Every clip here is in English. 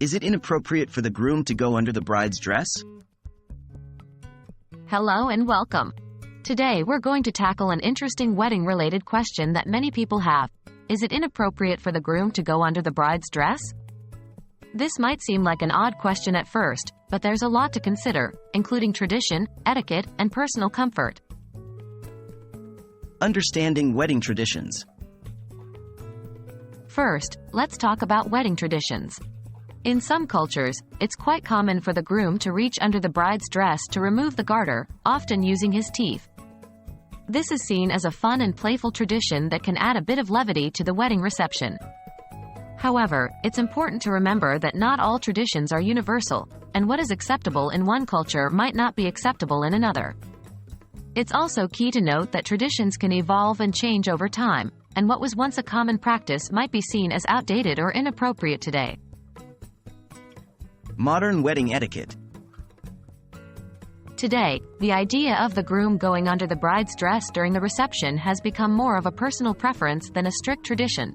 Is it inappropriate for the groom to go under the bride's dress? Hello and welcome. Today we're going to tackle an interesting wedding-related question that many people have. Is it inappropriate for the groom to go under the bride's dress? This might seem like an odd question at first, but there's a lot to consider, including tradition, etiquette, and personal comfort. Understanding wedding traditions. First, let's talk about wedding traditions. In some cultures, it's quite common for the groom to reach under the bride's dress to remove the garter, often using his teeth. This is seen as a fun and playful tradition that can add a bit of levity to the wedding reception. However, it's important to remember that not all traditions are universal, and what is acceptable in one culture might not be acceptable in another. It's also key to note that traditions can evolve and change over time, and what was once a common practice might be seen as outdated or inappropriate today. Modern wedding etiquette. Today, the idea of the groom going under the bride's dress during the reception has become more of a personal preference than a strict tradition.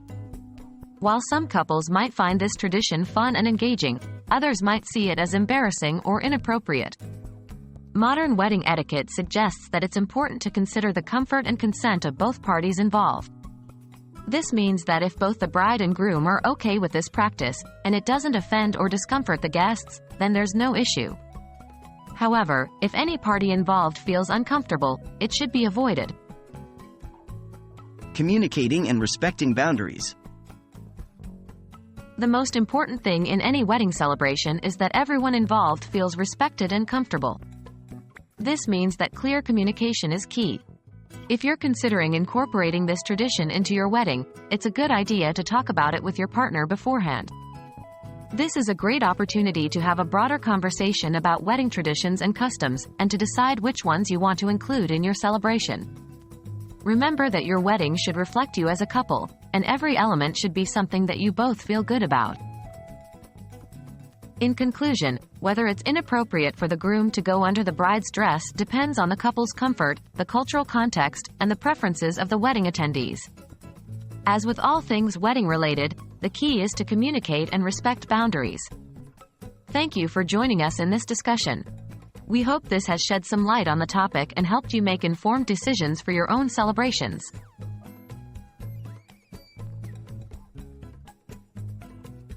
While some couples might find this tradition fun and engaging, others might see it as embarrassing or inappropriate. Modern wedding etiquette suggests that it's important to consider the comfort and consent of both parties involved. This means that if both the bride and groom are okay with this practice, and it doesn't offend or discomfort the guests, then there's no issue. However, if any party involved feels uncomfortable, it should be avoided. Communicating and respecting boundaries. The most important thing in any wedding celebration is that everyone involved feels respected and comfortable. This means that clear communication is key. If you're considering incorporating this tradition into your wedding, it's a good idea to talk about it with your partner beforehand. This is a great opportunity to have a broader conversation about wedding traditions and customs, and to decide which ones you want to include in your celebration. Remember that your wedding should reflect you as a couple, and every element should be something that you both feel good about. In conclusion, whether it's inappropriate for the groom to go under the bride's dress depends on the couple's comfort, the cultural context, and the preferences of the wedding attendees. As with all things wedding-related, the key is to communicate and respect boundaries. Thank you for joining us in this discussion. We hope this has shed some light on the topic and helped you make informed decisions for your own celebrations.